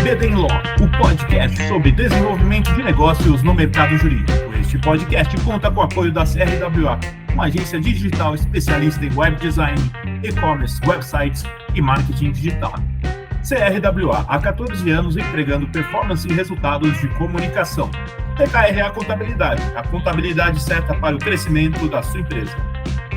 BD Law, o podcast sobre desenvolvimento de negócios no mercado jurídico. Este podcast conta com o apoio da CRWA, uma agência digital especialista em web design, e-commerce, websites e marketing digital. CRWA, há 14 anos empregando performance e resultados de comunicação. TKRA Contabilidade, a contabilidade certa para o crescimento da sua empresa.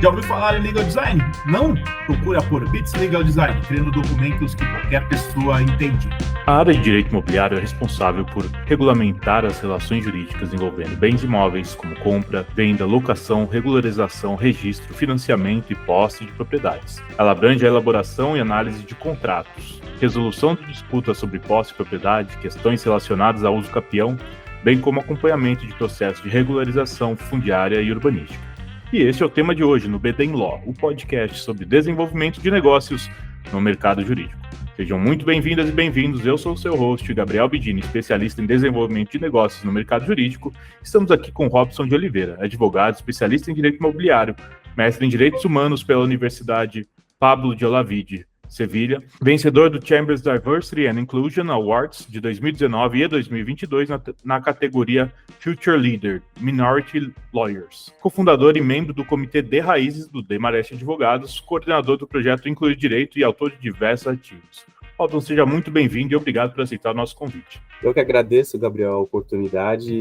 Já ouviu falar em Legal Design? Não? Procura por Bits Legal Design, criando documentos que qualquer pessoa entende. A área de direito imobiliário é responsável por regulamentar as relações jurídicas envolvendo bens imóveis, como compra, venda, locação, regularização, registro, financiamento e posse de propriedades. Ela abrange a elaboração e análise de contratos, resolução de disputas sobre posse e propriedade, questões relacionadas ao uso capião, bem como acompanhamento de processos de regularização fundiária e urbanística. E esse é o tema de hoje no BD Law, o podcast sobre desenvolvimento de negócios no mercado jurídico. Sejam muito bem-vindas e bem-vindos, eu sou o seu host, Gabriel Bidini, especialista em desenvolvimento de negócios no mercado jurídico. Estamos aqui com Robson de Oliveira, advogado, especialista em direito imobiliário, mestre em direitos humanos pela Universidade Pablo de Olavide, Sevilha, vencedor do Chambers Diversity and Inclusion Awards de 2019 e 2022 na categoria Future Leader, Minority Lawyers, cofundador e membro do Comitê de Raízes do Demarest Advogados, coordenador do projeto Incluir Direito e autor de diversos artigos. Robson, seja muito bem-vindo e obrigado por aceitar o nosso convite. Eu que agradeço, Gabriel, a oportunidade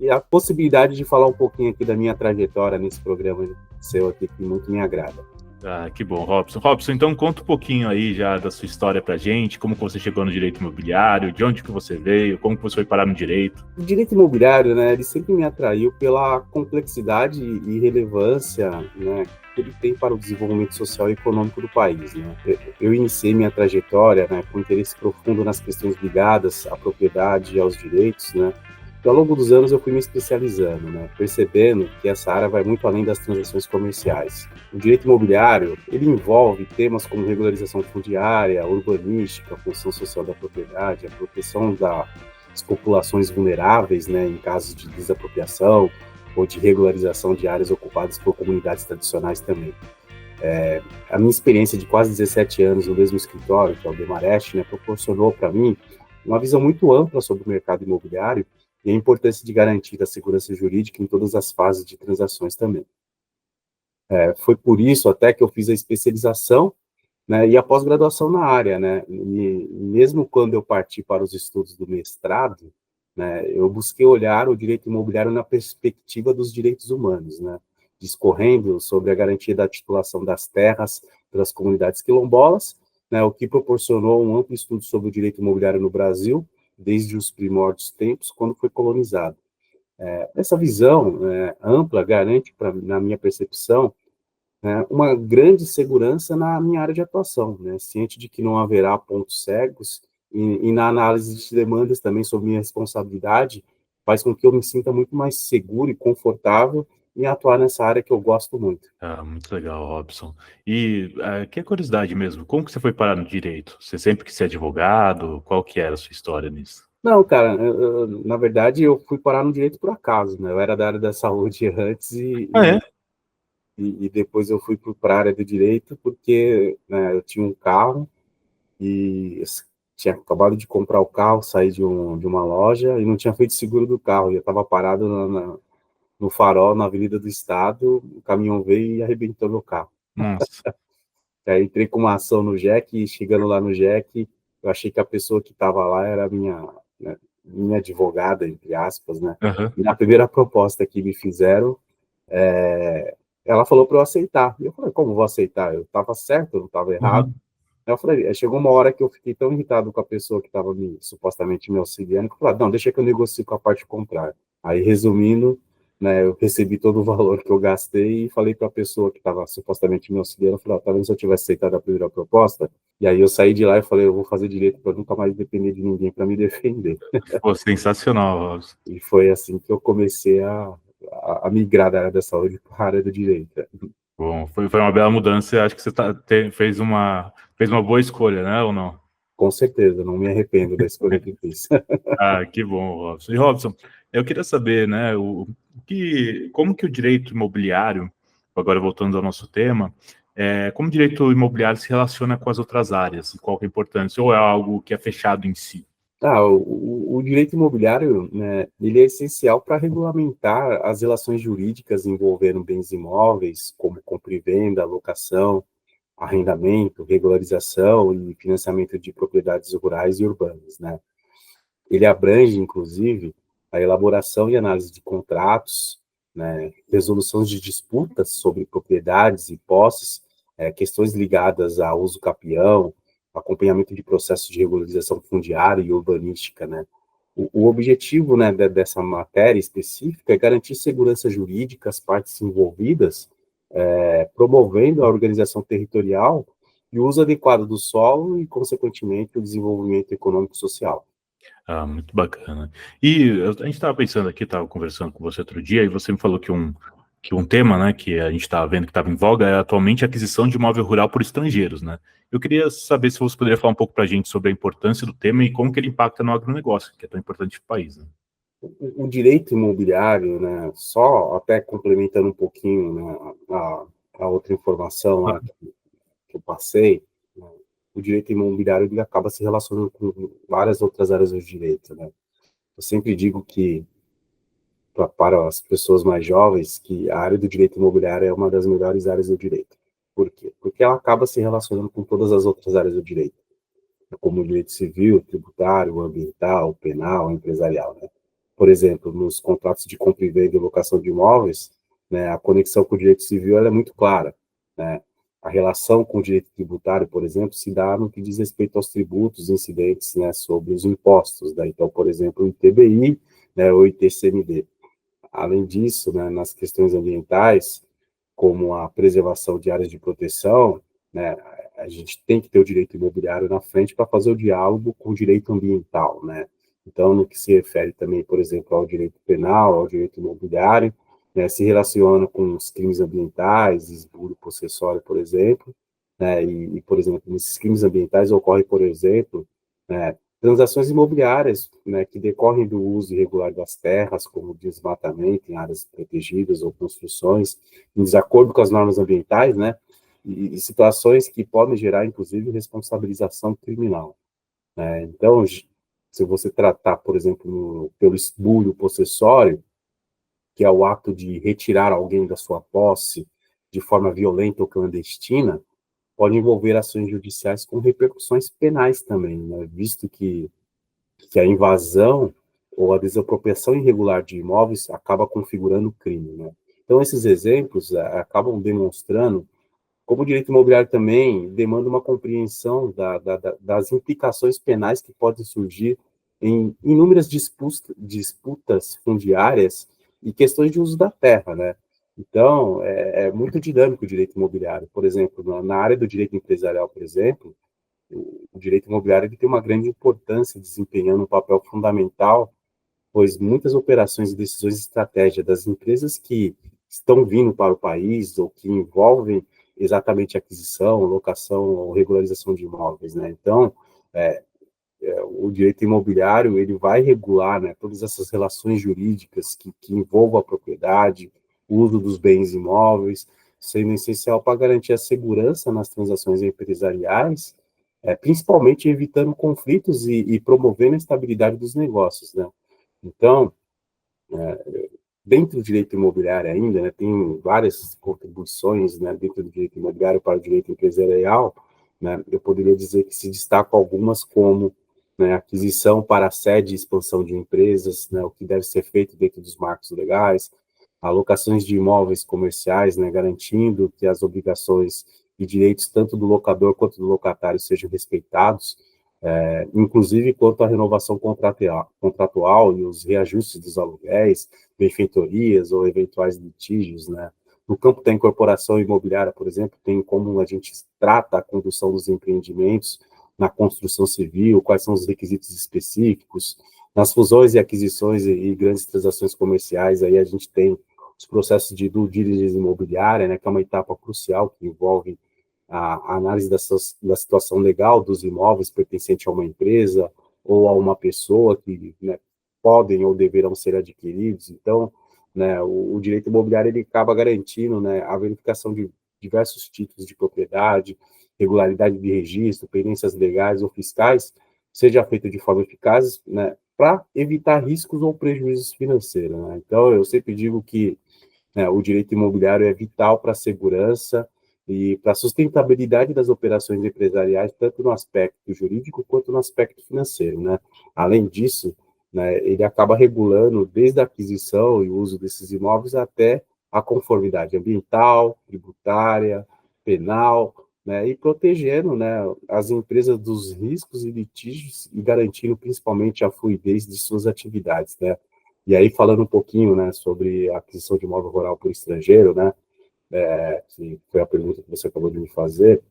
e a possibilidade de falar um pouquinho aqui da minha trajetória nesse programa seu aqui, que muito me agrada. Ah, que bom, Robson. Robson, então conta um pouquinho aí já da sua história pra gente, como que você chegou no direito imobiliário, de onde que você veio, como que você foi parar no direito. O direito imobiliário, né, ele sempre me atraiu pela complexidade e relevância, né, que ele tem para o desenvolvimento social e econômico do país, né. Eu iniciei minha trajetória, né, com interesse profundo nas questões ligadas à propriedade e aos direitos, né. E ao longo dos anos eu fui me especializando, né, percebendo que essa área vai muito além das transações comerciais. O direito imobiliário, ele envolve temas como regularização fundiária, urbanística, a função social da propriedade, a proteção das populações vulneráveis, né, em casos de desapropriação ou de regularização de áreas ocupadas por comunidades tradicionais também. A minha experiência de quase 17 anos no mesmo escritório, que é o Demarest, né, proporcionou para mim uma visão muito ampla sobre o mercado imobiliário e a importância de garantir a segurança jurídica em todas as fases de transações também. Foi por isso até que eu fiz a especialização, né, e a pós-graduação na área, né, e mesmo quando eu parti para os estudos do mestrado, né, eu busquei olhar o direito imobiliário na perspectiva dos direitos humanos, né, discorrendo sobre a garantia da titulação das terras pelas comunidades quilombolas, né, o que proporcionou um amplo estudo sobre o direito imobiliário no Brasil, desde os primórdios tempos, quando foi colonizado. Essa visão ampla garante, na minha percepção, né, uma grande segurança na minha área de atuação, né, ciente de que não haverá pontos cegos, e na análise de demandas também sobre minha responsabilidade, faz com que eu me sinta muito mais seguro e confortável em atuar nessa área que eu gosto muito. Ah, muito legal, Robson. E que curiosidade mesmo, como que você foi parar no direito? Você sempre quis ser advogado? Qual que era a sua história nisso? Não, cara, na verdade eu fui parar no direito por acaso, né, eu era da área da saúde antes e depois eu fui para a área do direito porque, né, eu tinha um carro e eu tinha acabado de comprar o carro, saí de uma loja e não tinha feito seguro do carro, e eu estava parado no farol, na Avenida do Estado, o caminhão veio e arrebentou meu carro. Nossa. Aí entrei com uma ação no JEC e chegando lá no JEC, eu achei que a pessoa que estava lá era minha advogada, entre aspas, né? Uhum. E na primeira proposta que me fizeram, ela falou para eu aceitar. E eu falei, como vou aceitar? Eu estava certo, eu não estava errado. Uhum. Aí eu falei, chegou uma hora que eu fiquei tão irritado com a pessoa que estava supostamente me auxiliando, que eu falei, não, deixa que eu negocio com a parte contrária. Aí, resumindo, né, eu recebi todo o valor que eu gastei e falei para a pessoa que estava supostamente me auxiliando, eu falei, tá vendo, se eu tivesse aceitado a primeira proposta? E aí eu saí de lá e falei, eu vou fazer direito para nunca mais depender de ninguém para me defender. Pô, sensacional, Robson. E foi assim que eu comecei a migrar da área da saúde para a área do direito. Bom, foi uma bela mudança. Acho que você fez uma boa escolha, né, ou não? Com certeza, não me arrependo da escolha que fiz. Ah, que bom, Robson. E, Robson, eu queria saber, né, como que o direito imobiliário, agora voltando ao nosso tema, Como o direito imobiliário se relaciona com as outras áreas e qual que é a importância? Ou é algo que é fechado em si? O direito imobiliário, né, ele é essencial para regulamentar as relações jurídicas envolvendo bens imóveis, como compra e venda, locação, arrendamento, regularização e financiamento de propriedades rurais e urbanas, né? Ele abrange, inclusive, a elaboração e análise de contratos, né, resoluções de disputas sobre propriedades e posses, questões ligadas a uso capião, acompanhamento de processos de regularização fundiária e urbanística, né. O objetivo, né, dessa matéria específica é garantir segurança jurídica às partes envolvidas, promovendo a organização territorial e o uso adequado do solo e, consequentemente, o desenvolvimento econômico e social. Ah, muito bacana. E a gente estava pensando aqui, estava conversando com você outro dia, e você me falou que um tema, né, que a gente estava vendo que estava em voga é atualmente a aquisição de imóvel rural por estrangeiros, né? Eu queria saber se você poderia falar um pouco para a gente sobre a importância do tema e como que ele impacta no agronegócio, que é tão importante para o país, né? O direito imobiliário, né, só até complementando um pouquinho, né, a outra informação lá que eu passei, né, o direito imobiliário ele acaba se relacionando com várias outras áreas do direito, né? Eu sempre digo que, para as pessoas mais jovens, que a área do direito imobiliário é uma das melhores áreas do direito. Por quê? Porque ela acaba se relacionando com todas as outras áreas do direito, como o direito civil, tributário, ambiental, penal, empresarial, né? Por exemplo, nos contratos de compra e venda e locação de imóveis, né, a conexão com o direito civil ela é muito clara, né? A relação com o direito tributário, por exemplo, se dá no que diz respeito aos tributos incidentes, né, sobre os impostos, né? Então, por exemplo, o ITBI, né, ou ITCMD. Além disso, né, nas questões ambientais, como a preservação de áreas de proteção, né, a gente tem que ter o direito imobiliário na frente para fazer o diálogo com o direito ambiental, né? Então, no que se refere também, por exemplo, ao direito penal, ao direito imobiliário, né, se relaciona com os crimes ambientais, esbulho possessório, por exemplo, né, por exemplo, nesses crimes ambientais ocorre, por exemplo, né, transações imobiliárias, né, que decorrem do uso irregular das terras, como desmatamento em áreas protegidas ou construções, em desacordo com as normas ambientais, né, e situações que podem gerar, inclusive, responsabilização criminal, né? Então, se você tratar, por exemplo, pelo esbulho possessório, que é o ato de retirar alguém da sua posse de forma violenta ou clandestina, pode envolver ações judiciais com repercussões penais também, né, visto que a invasão ou a desapropriação irregular de imóveis acaba configurando crime, né? Então, esses exemplos acabam demonstrando como o direito imobiliário também demanda uma compreensão das implicações penais que podem surgir em inúmeras disputas fundiárias e questões de uso da terra, né? Então, é muito dinâmico o direito imobiliário. Por exemplo, na área do direito empresarial, por exemplo, o direito imobiliário ele tem uma grande importância, desempenhando um papel fundamental, pois muitas operações e decisões de estratégia das empresas que estão vindo para o país ou que envolvem exatamente aquisição, locação ou regularização de imóveis, né? Então, é, o direito imobiliário ele vai regular, né, todas essas relações jurídicas que envolvam a propriedade, o uso dos bens imóveis, sendo essencial para garantir a segurança nas transações empresariais, principalmente evitando conflitos e promovendo a estabilidade dos negócios, né? Então, dentro do direito imobiliário ainda, né, tem várias contribuições, né, dentro do direito imobiliário para o direito empresarial, né, eu poderia dizer que se destacam algumas como, né, aquisição para a sede e expansão de empresas, né, o que deve ser feito dentro dos marcos legais, alocações de imóveis comerciais, né, garantindo que as obrigações e direitos tanto do locador quanto do locatário sejam respeitados, inclusive quanto à renovação contratual e os reajustes dos aluguéis, benfeitorias ou eventuais litígios, né? No campo da incorporação imobiliária, por exemplo, tem como a gente trata a condução dos empreendimentos na construção civil, quais são os requisitos específicos, nas fusões e aquisições e grandes transações comerciais, aí a gente tem os processos de due diligence imobiliária, né, que é uma etapa crucial que envolve a análise da situação legal dos imóveis pertencentes a uma empresa ou a uma pessoa que, né, podem ou deverão ser adquiridos. Então, né, o direito imobiliário ele acaba garantindo, né, a verificação de diversos títulos de propriedade, regularidade de registro, pendências legais ou fiscais, seja feita de forma eficaz, né, para evitar riscos ou prejuízos financeiros, né? Então, eu sempre digo que, né, o direito imobiliário é vital para a segurança e para a sustentabilidade das operações empresariais, tanto no aspecto jurídico quanto no aspecto financeiro, né? Além disso, né, ele acaba regulando desde a aquisição e uso desses imóveis até a conformidade ambiental, tributária, penal, né, e protegendo, né, as empresas dos riscos e litígios e garantindo principalmente a fluidez de suas atividades, né? E aí, falando um pouquinho, né, sobre a aquisição de imóvel rural por estrangeiro, né, que foi a pergunta que você acabou de me fazer,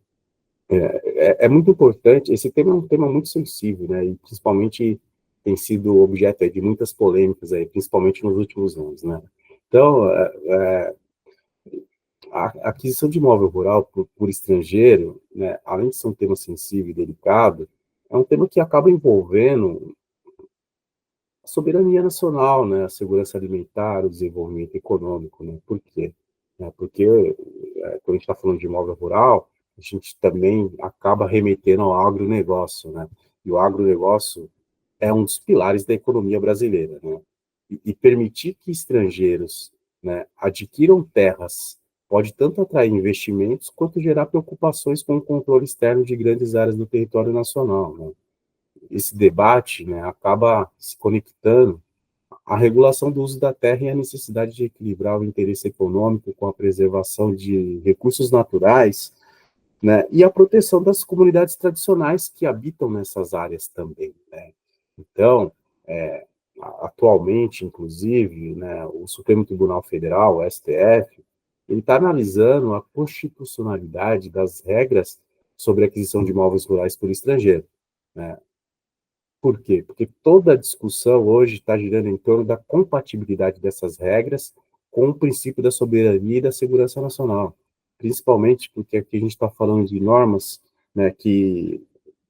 é muito importante, esse tema é um tema muito sensível, né, e principalmente tem sido objeto aí, de muitas polêmicas, aí, principalmente nos últimos anos, né. Então, a aquisição de imóvel rural por estrangeiro, né, além de ser um tema sensível e delicado, é um tema que acaba envolvendo a soberania nacional, né, a segurança alimentar, o desenvolvimento econômico, né? Por quê? Porque quando a gente está falando de imóvel rural, a gente também acaba remetendo ao agronegócio, né? E o agronegócio é um dos pilares da economia brasileira, né? E permitir que estrangeiros, né, adquiram terras pode tanto atrair investimentos quanto gerar preocupações com o controle externo de grandes áreas do território nacional, né? Esse debate, né, acaba se conectando à regulação do uso da terra e à necessidade de equilibrar o interesse econômico com a preservação de recursos naturais, né, e a proteção das comunidades tradicionais que habitam nessas áreas também, né? Então, atualmente, inclusive, né, o Supremo Tribunal Federal, o STF, ele está analisando a constitucionalidade das regras sobre a aquisição de imóveis rurais por estrangeiro, né? Por quê? Porque toda a discussão hoje está girando em torno da compatibilidade dessas regras com o princípio da soberania e da segurança nacional. Principalmente porque aqui a gente está falando de normas, né, que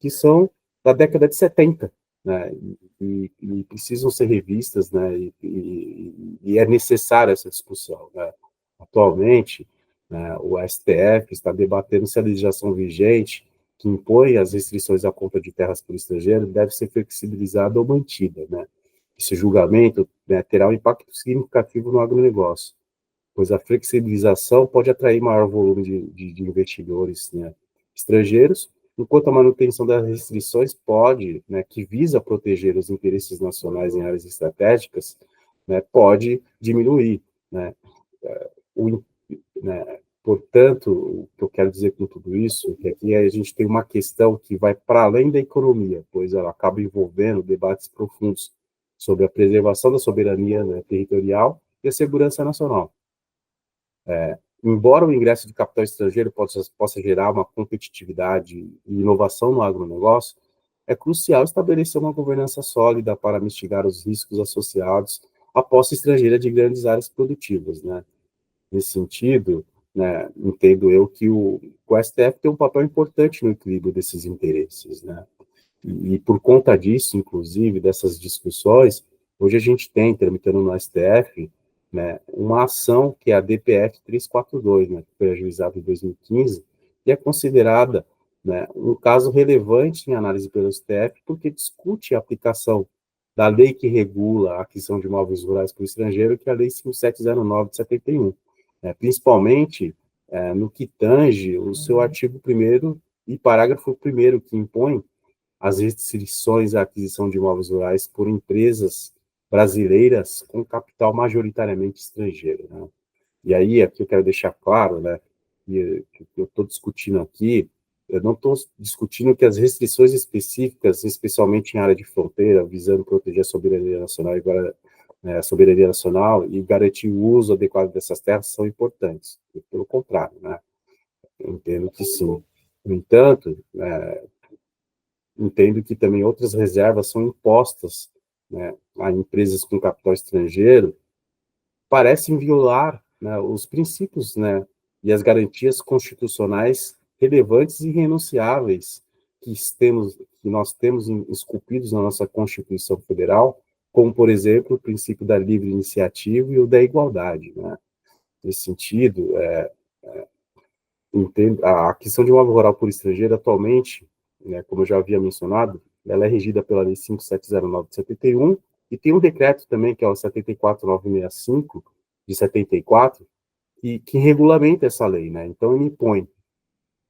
são da década de 70, né, e precisam ser revistas, né, e é necessária essa discussão, né. Atualmente, né, o STF está debatendo se a legislação vigente que impõe as restrições à compra de terras por estrangeiro deve ser flexibilizada ou mantida, né? Esse julgamento, né, terá um impacto significativo no agronegócio, pois a flexibilização pode atrair maior volume de investidores, né, estrangeiros, enquanto a manutenção das restrições pode, né, que visa proteger os interesses nacionais em áreas estratégicas, né, pode diminuir, né, o, né? Portanto, o que eu quero dizer com tudo isso é que aqui a gente tem uma questão que vai para além da economia, pois ela acaba envolvendo debates profundos sobre a preservação da soberania, né, territorial e a segurança nacional. Embora o ingresso de capital estrangeiro possa gerar uma competitividade e inovação no agronegócio, é crucial estabelecer uma governança sólida para mitigar os riscos associados à posse estrangeira de grandes áreas produtivas, né? Nesse sentido, né, entendo eu que o STF tem um papel importante no equilíbrio desses interesses, né? E por conta disso, inclusive, dessas discussões, hoje a gente tem, tramitando no STF, né, uma ação que é a DPF 342, né, que foi ajuizada em 2015, e é considerada, né, um caso relevante em análise pelo STF, porque discute a aplicação da lei que regula a aquisição de imóveis rurais para o estrangeiro, que é a Lei 5709 de 71, né, principalmente no que tange o seu artigo 1º e parágrafo 1º, que impõe as restrições à aquisição de imóveis rurais por empresas brasileiras com capital majoritariamente estrangeiro, né? E aí, aqui eu quero deixar claro, né, que eu estou discutindo aqui, eu não estou discutindo que as restrições específicas, especialmente em área de fronteira, visando proteger a soberania nacional e garantir o uso adequado dessas terras, são importantes. Pelo contrário, né, eu entendo que sim. No entanto, entendo que também outras reservas são impostas, né, a empresas com capital estrangeiro, parecem violar, né, os princípios, né, e as garantias constitucionais relevantes e irrenunciáveis que nós temos esculpidos na nossa Constituição Federal, como, por exemplo, o princípio da livre iniciativa e o da igualdade, né? Nesse sentido, A aquisição de imóvel rural por estrangeiro atualmente, né, como eu já havia mencionado, ela é regida pela Lei 5709 de 71 e tem um decreto também, que é o 74965 de 74, que regulamenta essa lei, né? Então, ele impõe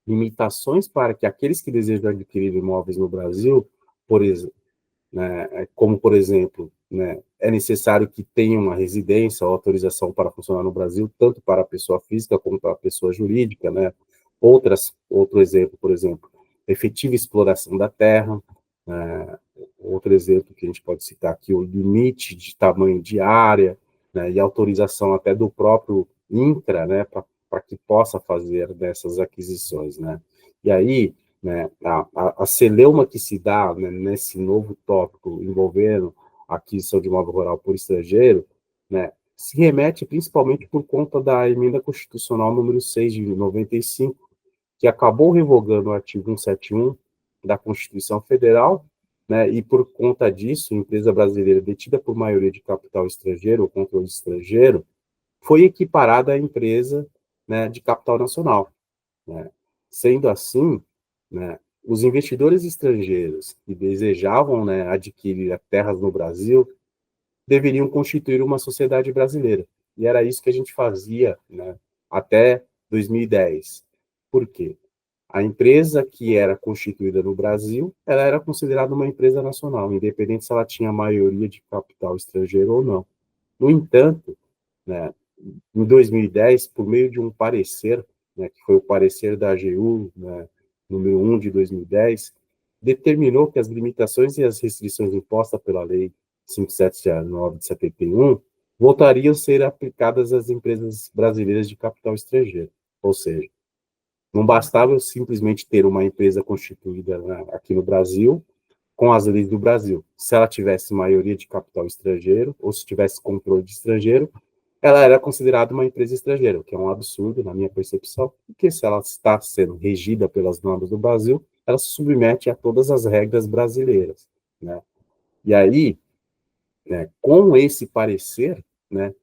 limitações para que aqueles que desejam adquirir imóveis no Brasil, por exemplo, né, como, por exemplo, né, é necessário que tenha uma residência ou autorização para funcionar no Brasil, tanto para a pessoa física como para a pessoa jurídica, né? Outro exemplo, por exemplo, efetiva exploração da terra, né? Outro exemplo que a gente pode citar aqui, o limite de tamanho de área, né, e autorização até do próprio INCRA, né, para que possa fazer dessas aquisições, né? E aí, né, a celeuma que se dá, né, nesse novo tópico envolvendo a aquisição de imóvel rural por estrangeiro, né, se remete principalmente por conta da emenda constitucional número 6 de 95, que acabou revogando o artigo 171 da Constituição Federal, né, e por conta disso, a empresa brasileira detida por maioria de capital estrangeiro ou controle estrangeiro foi equiparada à empresa, né, de capital nacional, né? Sendo assim, né, os investidores estrangeiros que desejavam, né, adquirir terras no Brasil deveriam constituir uma sociedade brasileira. E era isso que a gente fazia, né, até 2010. Por quê? A empresa que era constituída no Brasil, ela era considerada uma empresa nacional, independente se ela tinha maioria de capital estrangeiro ou não. No entanto, né, em 2010, por meio de um parecer, né, que foi o parecer da AGU, né, número 1 de 2010, determinou que as limitações e as restrições impostas pela Lei 5709 de 71 voltariam a ser aplicadas às empresas brasileiras de capital estrangeiro. Ou seja, não bastava eu simplesmente ter uma empresa constituída, né, aqui no Brasil, com as leis do Brasil. Se ela tivesse maioria de capital estrangeiro, ou se tivesse controle de estrangeiro, ela era considerada uma empresa estrangeira, o que é um absurdo na minha percepção, porque se ela está sendo regida pelas normas do Brasil, ela se submete a todas as regras brasileiras, né? E aí, né, com esse parecer, né,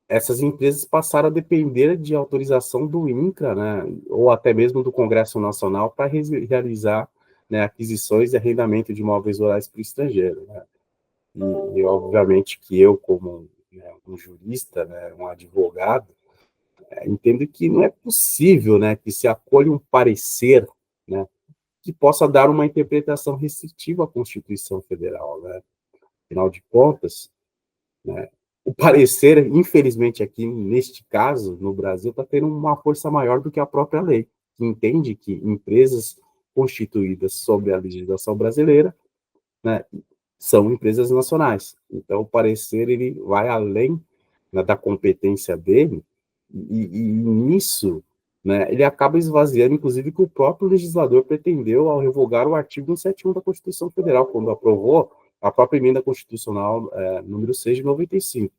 essas empresas passaram a depender de autorização do INCRA, né, ou até mesmo do Congresso Nacional para realizar, né, aquisições e arrendamento de imóveis rurais para o estrangeiro, né? Obviamente que eu, como, né, um jurista, né, um advogado, entendo que não é possível, né, que se acolha um parecer, né, que possa dar uma interpretação restritiva à Constituição Federal, né? Afinal de contas, né, o parecer, infelizmente aqui neste caso, no Brasil, está tendo uma força maior do que a própria lei, que entende que empresas constituídas sob a legislação brasileira, né, são empresas nacionais. Então, o parecer ele vai além, né, da competência dele, e nisso, né, ele acaba esvaziando, inclusive, que o próprio legislador pretendeu ao revogar o artigo 171 da Constituição Federal, quando aprovou a própria emenda constitucional número 6 de 95.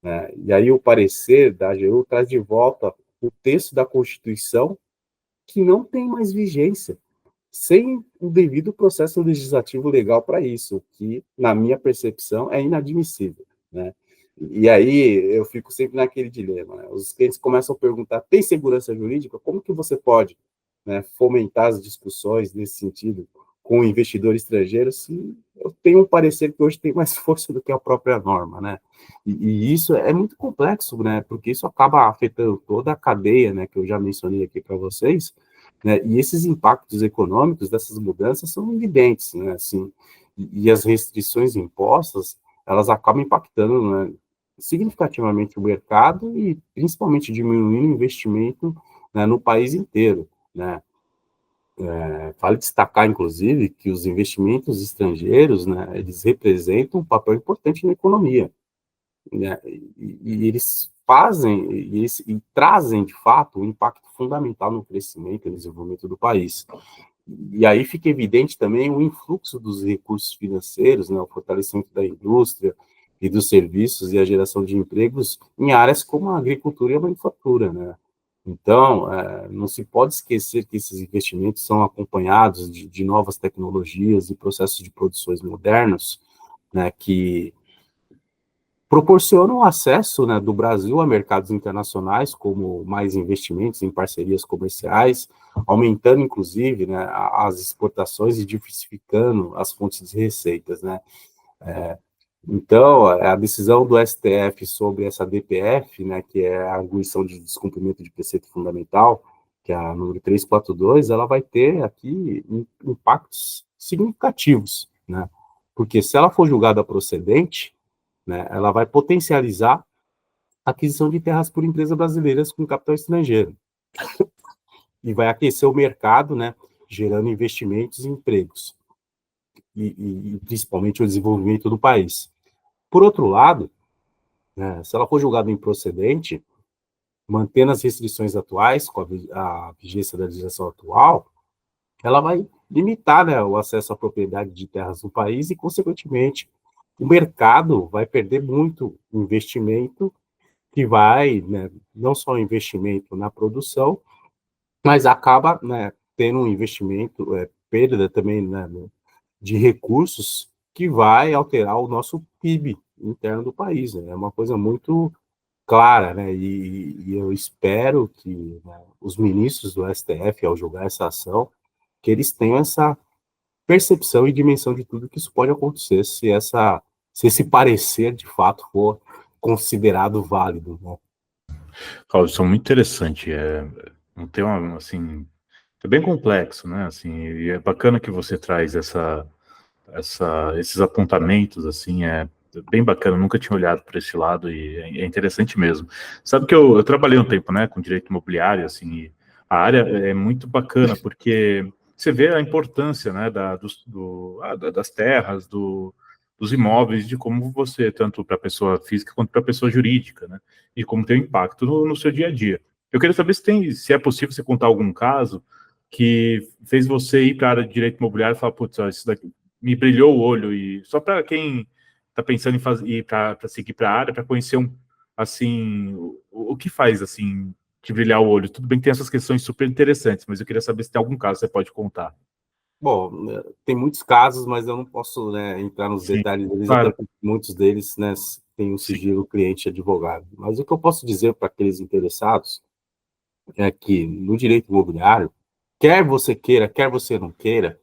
Né? E aí o parecer da AGU traz de volta o texto da Constituição que não tem mais vigência, sem o devido processo legislativo legal para isso, que, na minha percepção, é inadmissível, né? E aí eu fico sempre naquele dilema, né? Os clientes começam a perguntar, tem segurança jurídica? Como que você pode, né, fomentar as discussões nesse sentido com o investidor estrangeiro se eu tenho um parecer que hoje tem mais força do que a própria norma, né? E isso é muito complexo, né? Porque isso acaba afetando toda a cadeia, né, que eu já mencionei aqui para vocês, né? E esses impactos econômicos dessas mudanças são evidentes, né? Assim, e as restrições impostas, elas acabam impactando, né, significativamente o mercado e principalmente diminuindo o investimento, né, no país inteiro, né? Vale destacar, inclusive, que os investimentos estrangeiros, né, eles representam um papel importante na economia, né? E eles fazem e trazem, de fato, um impacto fundamental no crescimento e no desenvolvimento do país. E aí fica evidente também o influxo dos recursos financeiros, né, o fortalecimento da indústria e dos serviços e a geração de empregos em áreas como a agricultura e a manufatura, né? Então, não se pode esquecer que esses investimentos são acompanhados de novas tecnologias e processos de produções modernos, né, que proporcionam acesso, né, do Brasil a mercados internacionais, como mais investimentos em parcerias comerciais, aumentando, inclusive, né, as exportações e diversificando as fontes de receitas, né. Então, a decisão do STF sobre essa DPF, né, que é a arguição de descumprimento de preceito fundamental, que é a número 342, ela vai ter aqui impactos significativos, né, porque se ela for julgada procedente, né, ela vai potencializar a aquisição de terras por empresas brasileiras com capital estrangeiro e vai aquecer o mercado, né, gerando investimentos e empregos e principalmente o desenvolvimento do país. Por outro lado, né, se ela for julgada improcedente, mantendo as restrições atuais, com a vigência da legislação atual, ela vai limitar, né, o acesso à propriedade de terras no país e, consequentemente, o mercado vai perder muito investimento que vai, né, não só investimento na produção, mas acaba, né, tendo um investimento, perda também, né, de recursos que vai alterar o nosso PIB interno do país, né? É uma coisa muito clara, né? E eu espero que, né, os ministros do STF, ao julgar essa ação, que eles tenham essa percepção e dimensão de tudo que isso pode acontecer se esse parecer de fato for considerado válido, né? Claudio, isso é muito interessante. É um tema, assim, é bem complexo, né? Assim, e é bacana que você traz esses apontamentos, assim, é bem bacana. Eu nunca tinha olhado para esse lado e é interessante mesmo. Sabe que eu trabalhei um tempo, né, com direito imobiliário, assim, e a área é muito bacana porque você vê a importância, né, das terras, dos imóveis, de como você, tanto para a pessoa física quanto para a pessoa jurídica, né, e como tem um impacto no seu dia a dia. Eu queria saber se é possível você contar algum caso que fez você ir para a área de direito imobiliário e falar, putz, isso daqui me brilhou o olho, e só para quem está pensando em ir para seguir para a área, para conhecer assim, o que faz assim te brilhar o olho. Tudo bem que tem essas questões super interessantes, mas eu queria saber se tem algum caso que você pode contar. Bom, tem muitos casos, mas eu não posso, né, entrar nos Sim, detalhes deles, até claro, porque muitos deles, né, têm um sim. sigilo cliente-advogado. Mas o que eu posso dizer para aqueles interessados é que no direito imobiliário, quer você queira, quer você não queira,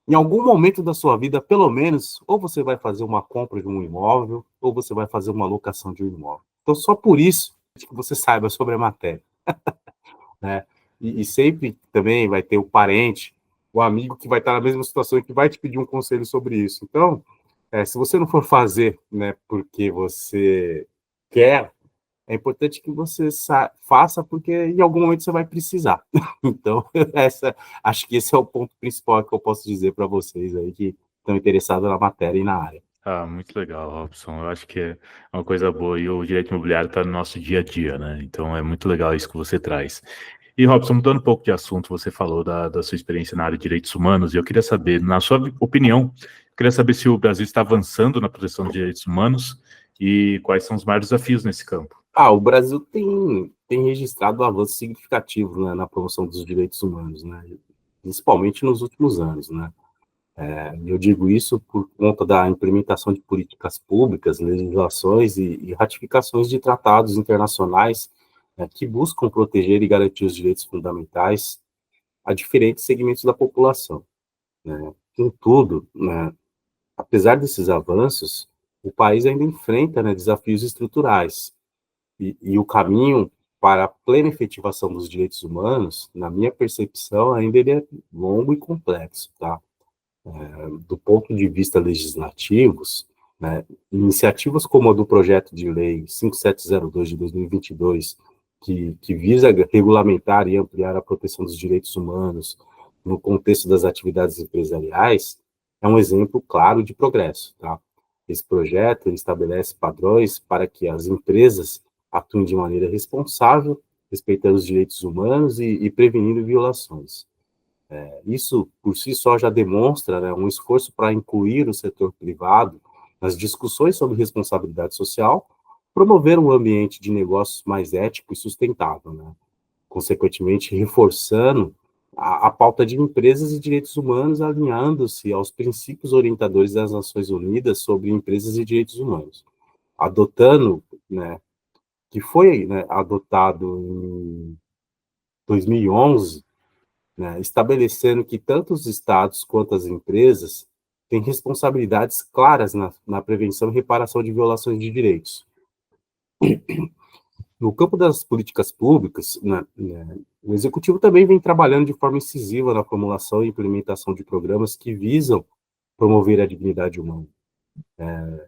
em algum momento da sua vida, pelo menos, ou você vai fazer uma compra de um imóvel, ou você vai fazer uma locação de um imóvel. Então, só por isso que você saiba sobre a matéria, né? E sempre também vai ter o parente, o amigo que vai estar na mesma situação e que vai te pedir um conselho sobre isso. Então, se você não for fazer, né, porque você quer, é importante que você faça, porque em algum momento você vai precisar. Então, acho que esse é o ponto principal que eu posso dizer para vocês aí que estão interessados na matéria e na área. Ah, muito legal, Robson. Eu acho que é uma coisa boa e o direito imobiliário está no nosso dia a dia, né? Então é muito legal isso que você traz. E, Robson, mudando um pouco de assunto, você falou da sua experiência na área de direitos humanos e eu queria saber, na sua opinião, eu queria saber se o Brasil está avançando na proteção dos direitos humanos e quais são os maiores desafios nesse campo. O Brasil tem registrado avanços significativos, né, na promoção dos direitos humanos, né, principalmente nos últimos anos, né. Eu digo isso por conta da implementação de políticas públicas, legislações e ratificações de tratados internacionais, né, que buscam proteger e garantir os direitos fundamentais a diferentes segmentos da população, né. Contudo, né, apesar desses avanços, o país ainda enfrenta, né, desafios estruturais e o caminho para a plena efetivação dos direitos humanos, na minha percepção, ainda ele é longo e complexo, tá? Do ponto de vista legislativos, né, iniciativas como a do projeto de lei 5702 de 2022, que visa regulamentar e ampliar a proteção dos direitos humanos no contexto das atividades empresariais, é um exemplo claro de progresso, tá? Esse projeto ele estabelece padrões para que as empresas atuem de maneira responsável, respeitando os direitos humanos e prevenindo violações. Isso, por si só, já demonstra, né, um esforço para incluir o setor privado nas discussões sobre responsabilidade social, promover um ambiente de negócios mais ético e sustentável, né? Consequentemente, reforçando a pauta de empresas e direitos humanos, alinhando-se aos princípios orientadores das Nações Unidas sobre empresas e direitos humanos. adotando, né, que foi, né, adotado em 2011, né, estabelecendo que tanto os estados quanto as empresas têm responsabilidades claras na prevenção e reparação de violações de direitos. No campo das políticas públicas, o Executivo também vem trabalhando de forma incisiva na formulação e implementação de programas que visam promover a dignidade humana.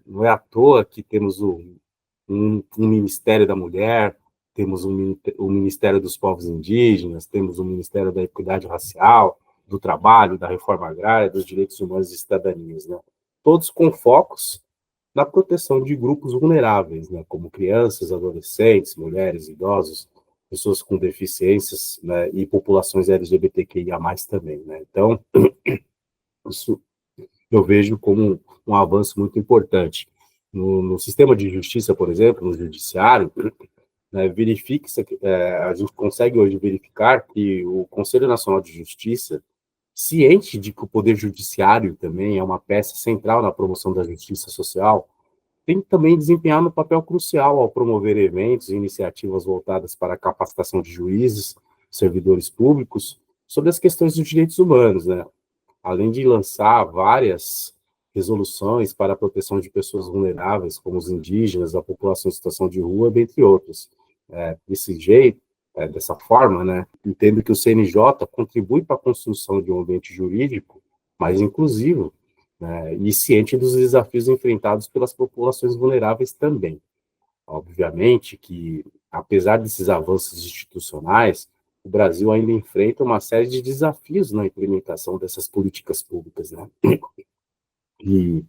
Não é à toa que temos um Ministério da Mulher, temos um Ministério dos Povos Indígenas, temos um Ministério da Equidade Racial, do Trabalho, da Reforma Agrária, dos Direitos Humanos e Cidadanias, né? Todos com focos na proteção de grupos vulneráveis, né? Como crianças, adolescentes, mulheres, idosos, pessoas com deficiências, né? E populações LGBTQIA+, também, né? Então, isso eu vejo como um avanço muito importante. No sistema de justiça, por exemplo, no judiciário, né, a gente consegue hoje verificar que o Conselho Nacional de Justiça, ciente de que o Poder Judiciário também é uma peça central na promoção da justiça social, tem também desempenhado um papel crucial ao promover eventos e iniciativas voltadas para a capacitação de juízes, servidores públicos, sobre as questões dos direitos humanos, né? Além de lançar várias resoluções para a proteção de pessoas vulneráveis, como os indígenas, a população em situação de rua, dentre outros. Dessa forma, né, entendo que o CNJ contribui para a construção de um ambiente jurídico mais inclusivo, né, e ciente dos desafios enfrentados pelas populações vulneráveis também. Obviamente que, apesar desses avanços institucionais, o Brasil ainda enfrenta uma série de desafios na implementação dessas políticas públicas, né? E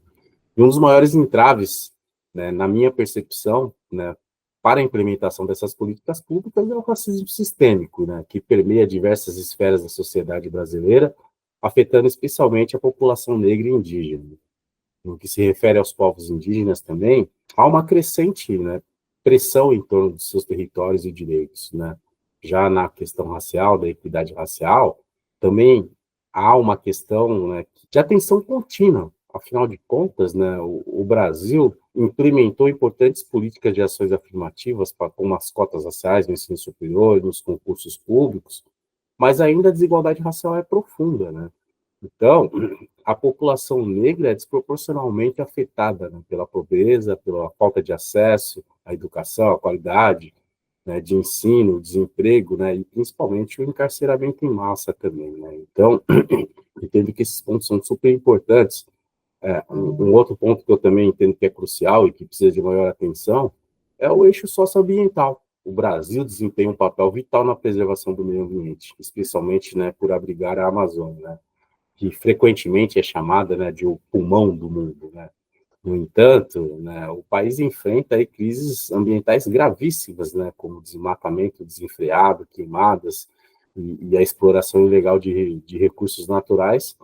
um dos maiores entraves, né, na minha percepção, né, para a implementação dessas políticas públicas é o racismo sistêmico, né, que permeia diversas esferas da sociedade brasileira, afetando especialmente a população negra e indígena. No que se refere aos povos indígenas também, há uma crescente, né, pressão em torno de seus territórios e direitos, né? Já na questão racial, da equidade racial, também há uma questão, né, de atenção contínua. Afinal de contas, né, o Brasil implementou importantes políticas de ações afirmativas, como as cotas raciais no ensino superior e nos concursos públicos, mas ainda a desigualdade racial é profunda, né? Então, a população negra é desproporcionalmente afetada, né, pela pobreza, pela falta de acesso à educação, à qualidade, né, de ensino, desemprego, né, e principalmente o encarceramento em massa também, né? Então, entendo que esses pontos são super importantes. Um outro ponto que eu também entendo que é crucial e que precisa de maior atenção é o eixo socioambiental. O Brasil desempenha um papel vital na preservação do meio ambiente, especialmente, né, por abrigar a Amazônia, né, que frequentemente é chamada, né, de o pulmão do mundo, né? No entanto, né, o país enfrenta aí crises ambientais gravíssimas, né, como desmatamento desenfreado, queimadas e a exploração ilegal de recursos naturais,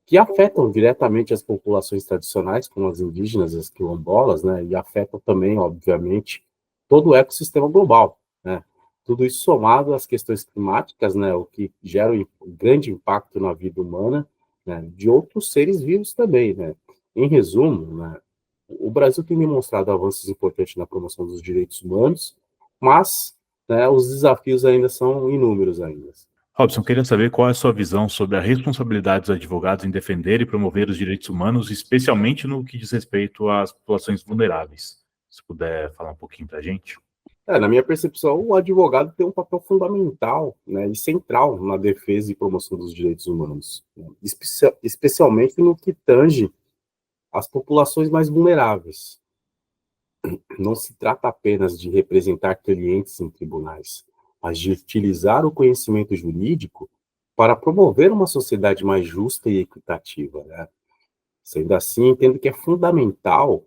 que afetam diretamente as populações tradicionais, como as indígenas, as quilombolas, né, e afetam também, obviamente, todo o ecossistema global, né. Tudo isso somado às questões climáticas, né, o que gera um grande impacto na vida humana, né, de outros seres vivos também, né. Em resumo, né, o Brasil tem demonstrado avanços importantes na promoção dos direitos humanos, mas, né, os desafios ainda são inúmeros ainda. Robson, queria saber qual é a sua visão sobre a responsabilidade dos advogados em defender e promover os direitos humanos, especialmente no que diz respeito às populações vulneráveis. Se puder falar um pouquinho para a gente. Na minha percepção, o advogado tem um papel fundamental, né, e central na defesa e promoção dos direitos humanos, né, especialmente no que tange às populações mais vulneráveis. Não se trata apenas de representar clientes em tribunais, mas de utilizar o conhecimento jurídico para promover uma sociedade mais justa e equitativa, né? Sendo assim, entendo que é fundamental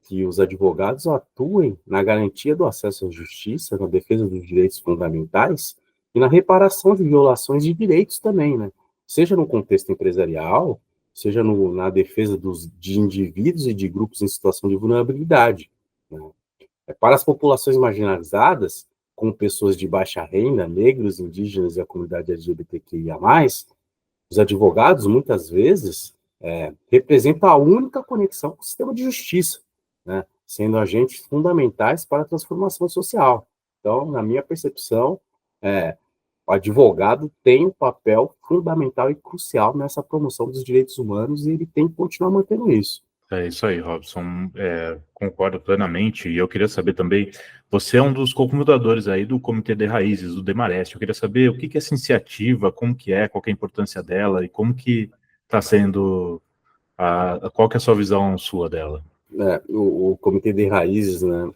que os advogados atuem na garantia do acesso à justiça, na defesa dos direitos fundamentais e na reparação de violações de direitos também, né? Seja no contexto empresarial, seja na defesa de indivíduos e de grupos em situação de vulnerabilidade, né? Para as populações marginalizadas, como pessoas de baixa renda, negros, indígenas e a comunidade LGBTQIA+, os advogados, muitas vezes, representam a única conexão com o sistema de justiça, né? sendo agentes fundamentais para a transformação social. Então, na minha percepção, o advogado tem um papel fundamental e crucial nessa promoção dos direitos humanos e ele tem que continuar mantendo isso. É isso aí, Robson. Concordo plenamente. E eu queria saber também, você é um dos cofundadores aí do Comitê de Raízes, do Demarest. Eu queria saber o que é essa iniciativa, como que é, qual que é a importância dela e como que está sendo, qual que é a sua visão sua dela? O Comitê de Raízes, né,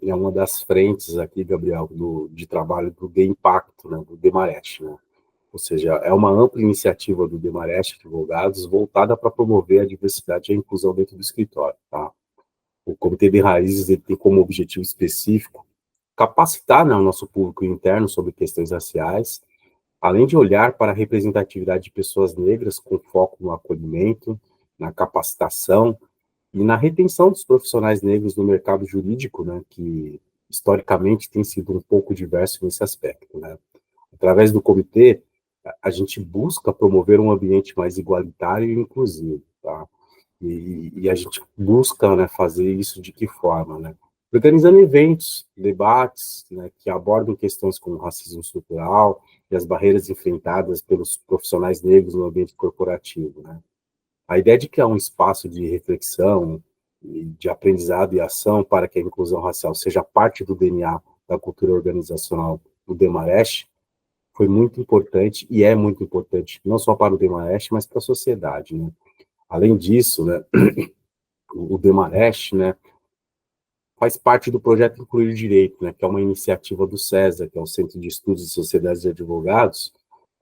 é uma das frentes aqui, Gabriel, de trabalho do Impacto, né, do Demarest, né? Ou seja, é uma ampla iniciativa do Demarest Advogados voltada para promover a diversidade e a inclusão dentro do escritório, tá? O Comitê de Raízes ele tem como objetivo específico capacitar, né, o nosso público interno sobre questões raciais, além de olhar para a representatividade de pessoas negras com foco no acolhimento, na capacitação e na retenção dos profissionais negros no mercado jurídico, né, que historicamente tem sido um pouco diverso nesse aspecto, né? Através do comitê, a gente busca promover um ambiente mais igualitário e inclusivo, tá? E a gente busca, né, fazer isso de que forma, né? Organizando eventos, debates, né, que abordam questões como racismo estrutural e as barreiras enfrentadas pelos profissionais negros no ambiente corporativo, né? A ideia de criar um espaço de reflexão, de aprendizado e ação para que a inclusão racial seja parte do DNA da cultura organizacional do Demarest foi muito importante e é muito importante, não só para o Demarest, mas para a sociedade, né? Além disso, né, o Demarest, né, faz parte do projeto Incluir Direito, né, que é uma iniciativa do CESA, que é o Centro de Estudos e Sociedades de Advogados,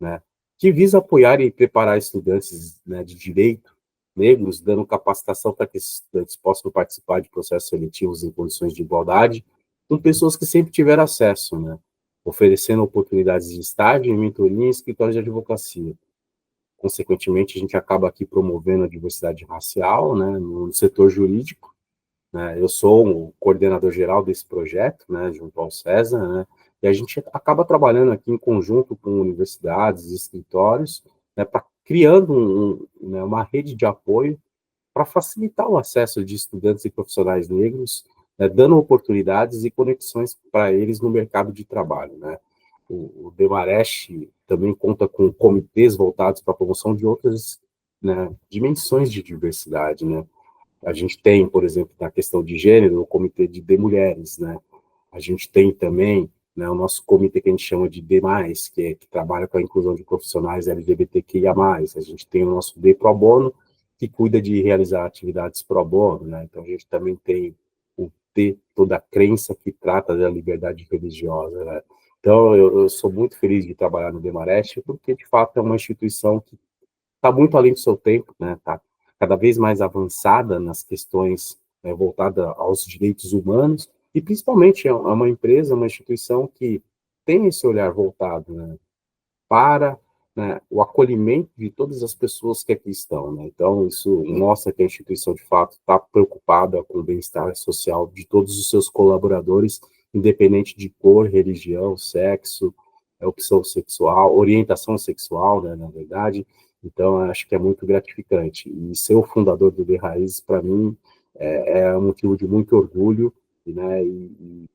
né, que visa apoiar e preparar estudantes, né, de direito negros, dando capacitação para que esses estudantes possam participar de processos seletivos em condições de igualdade com pessoas que sempre tiveram acesso, né, oferecendo oportunidades de estágio e mentoria em escritórios de advocacia. Consequentemente, a gente acaba aqui promovendo a diversidade racial, né, no setor jurídico, né? Eu sou o coordenador geral desse projeto, né, junto ao César, né, e a gente acaba trabalhando aqui em conjunto com universidades e escritórios, né, criando né, uma rede de apoio para facilitar o acesso de estudantes e profissionais negros, né, dando oportunidades e conexões para eles no mercado de trabalho, né. O Demarest também conta com comitês voltados para a promoção de outras, né, dimensões de diversidade, né. A gente tem, por exemplo, na questão de gênero, o comitê de mulheres, né. A gente tem também, né, o nosso comitê que a gente chama de D+, que trabalha com a inclusão de profissionais LGBTQIA+. A gente tem o nosso D Pro Bono, que cuida de realizar atividades pro bono, né. Então, a gente também tem o T Toda Crença, que trata da liberdade religiosa, né. Então, eu sou muito feliz de trabalhar no Demarest, porque, de fato, é uma instituição que está muito além do seu tempo, né, está cada vez mais avançada nas questões, né, voltadas aos direitos humanos, e principalmente é uma empresa, uma instituição que tem esse olhar voltado, né, para, né, o acolhimento de todas as pessoas que aqui estão, né? Então, isso mostra que a instituição, de fato, está preocupada com o bem-estar social de todos os seus colaboradores, independente de cor, religião, sexo, opção sexual, orientação sexual, né, na verdade. Então, acho que é muito gratificante. E ser o fundador do The Raízes, para mim, é um motivo de muito orgulho, né, e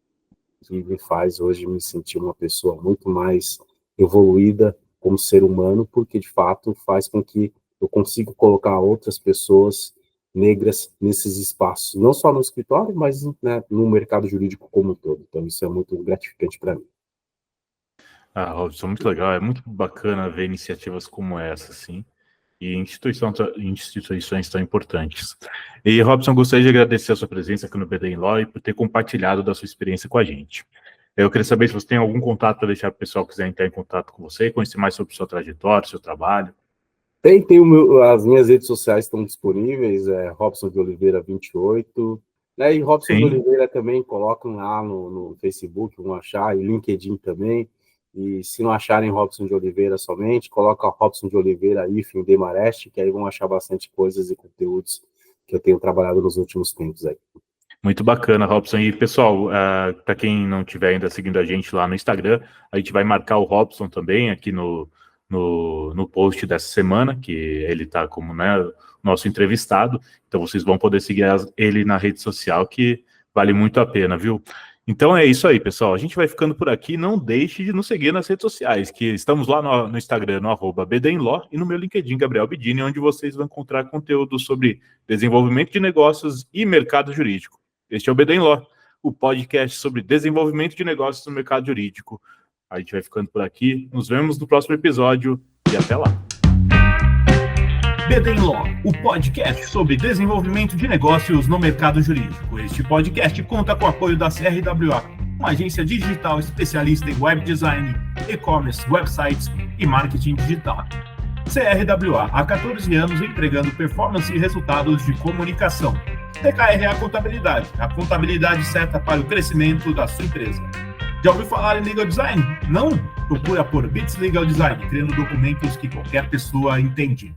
que me faz hoje me sentir uma pessoa muito mais evoluída como ser humano, porque, de fato, faz com que eu consiga colocar outras pessoas negras nesses espaços, não só no escritório, mas, né, no mercado jurídico como um todo. Então, isso é muito gratificante para mim. Robson, muito legal. É muito bacana ver iniciativas como essa, assim, e instituições tão importantes. E, Robson, gostaria de agradecer a sua presença aqui no BD Law e por ter compartilhado da sua experiência com a gente. Eu queria saber se você tem algum contato para deixar para o pessoal que quiser entrar em contato com você, conhecer mais sobre sua trajetória, seu trabalho. Tem as minhas redes sociais estão disponíveis, Robson de Oliveira 28, né, e Robson de Oliveira também, colocam lá no Facebook, vão achar, e LinkedIn também, e se não acharem Robson de Oliveira somente, coloca Robson de Oliveira hífen Demarest, que aí vão achar bastante coisas e conteúdos que eu tenho trabalhado nos últimos tempos aí. Muito bacana, Robson. E, pessoal, para quem não estiver ainda seguindo a gente lá no Instagram, a gente vai marcar o Robson também aqui no post dessa semana, que ele está como, né, nosso entrevistado. Então, vocês vão poder seguir ele na rede social, que Vale muito a pena, viu? Então é isso aí, pessoal. A gente vai ficando por aqui. Não deixe de nos seguir nas redes sociais, que estamos lá no Instagram, no @BDinLaw, e no meu LinkedIn, Gabriel Bidini, onde vocês vão encontrar conteúdo sobre desenvolvimento de negócios e mercado jurídico. Este é o BDinLaw, o podcast sobre desenvolvimento de negócios no mercado jurídico. A gente vai ficando por aqui. Nos vemos no próximo episódio e até lá. BDinLaw, o podcast sobre desenvolvimento de negócios no mercado jurídico. Este podcast conta com o apoio da CRWA, uma agência digital especialista em web design, e-commerce, websites e marketing digital. CRWA, há 14 anos entregando performance e resultados de comunicação. TKRA Contabilidade, a contabilidade certa para o crescimento da sua empresa. Já ouviu falar em Legal Design? Não? Procura por Bits Legal Design, criando documentos que qualquer pessoa entende.